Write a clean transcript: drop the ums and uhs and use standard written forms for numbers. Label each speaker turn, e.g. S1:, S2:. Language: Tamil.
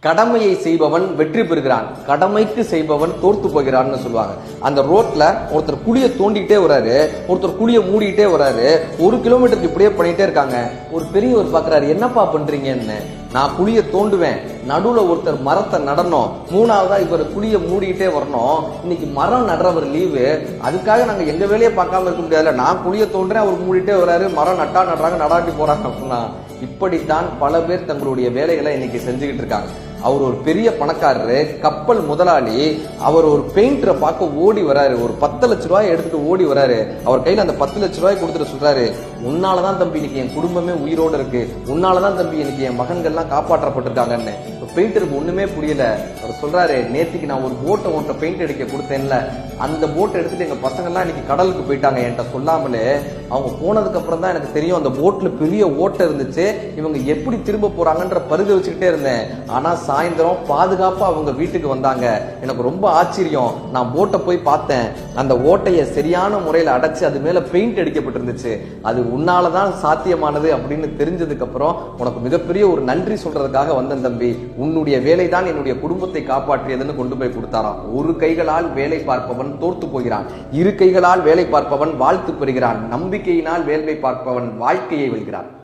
S1: கடமையை செய்பவன் வெற்றி பெறுகிறான், கடமைக்கு செய்பவன் தோர்த்து போகிறான்னு சொல்லுவாங்க. அந்த ரோட்ல ஒருத்தர் குழிய தோண்டிக்கிட்டே வராரு, ஒருத்தர் குழிய மூடிக்கிட்டே வராரு. 1 கிலோமீட்டருக்கு இப்படியே பண்ணிட்டே இருக்காங்க. ஒரு பெரியவர் பாக்குறாரு, என்னப்பா பண்றீங்கன்னு. நான் குழிய தோண்டுவேன், நடுவுல ஒருத்தர் மரத்தை நடணும், 3வதா இவர் குழிய மூடிக்கிட்டே வரணும். இன்னைக்கு மரம் நடுறவர் லீவு, அதுக்காக நாங்க எங்க வேலையை பார்க்காம இருக்க முடியாதுல்ல. நான் குழிய தோன்றேன், அவர் மூடிட்டே வராரு, மரம் நட்டா நடுறாங்க, நடாட்டி போறாங்க அப்படின்னா. இப்படித்தான் பல பேர் தங்களுடைய வேலைகளை இன்னைக்கு செஞ்சுக்கிட்டு இருக்காங்க. அவர் ஒரு பெரிய பணக்காரரு, கப்பல் முதலாளி. அவர் ஒரு பெயிண்டரை பார்க்க ஓடி வராரு, ஒரு 10 லட்ச ரூபாய் எடுத்துட்டு ஓடி வராரு. அவர் கையில அந்த 10 லட்ச ரூபாய் கொடுத்துட்டு சொல்றாரு, உன்னாலதான் தம்பி இன்னைக்கு என் குடும்பமே உயிரோடு இருக்கு, உன்னாலதான் தம்பி இன்னைக்கு என் மகன்கள்லாம் காப்பாற்றப்பட்டிருக்காங்கன்னு. பெயிண்டருக்கு ஒண்ணுமே புரியல. அவர் சொல்றாரு, நேத்திக்கு நான் ஒரு போட்டை உன்ட்ட பெயிண்ட் அடிக்க கொடுத்தேன்ல, அந்த போட்டை எடுத்துட்டு எங்க பசங்க எல்லாம் இன்னைக்கு கடலுக்கு போயிட்டாங்க என்கிட்ட சொல்லாமலே. அவங்க போனதுக்கு அப்புறம் தான் எனக்கு தெரியும் அந்த போட்ல பெரிய ஓட்டை இருந்துச்சு, இவங்க எப்படி திரும்ப போறாங்கன்ற பருக வச்சுக்கிட்டே இருந்தேன். ஆனா சாயந்தரம் பாதுகாப்பா அவங்க வீட்டுக்கு வந்தாங்க. எனக்கு ரொம்ப ஆச்சரியம். நான் போட்டை போய் பார்த்தேன், அந்த ஓட்டைய சரியான முறையில அடைச்சு அது மேல பெயிண்ட் அடிக்கப்பட்டிருந்துச்சு. அது உன்னாலதான் சாத்தியமானது அப்படின்னு தெரிஞ்சதுக்கு அப்புறம் உனக்கு மிகப்பெரிய ஒரு நன்றி சொல்றதுக்காக வந்தேன் தம்பி. உன்னுடைய வேலைதான் என்னுடைய குடும்பத்தை காப்பாற்றியதுன்னு கொண்டு போய் கொடுத்தாராம். ஒரு கைகளால் வேலை பார்ப்பவன் தோர்த்து போகிறான், 2 கைகளால் வேலை பார்ப்பவன் வாழ்த்து பெறுகிறான், நம்பிக்கையினால் வேலை பார்ப்பவன் வாழ்க்கையை வெல்கிறான்.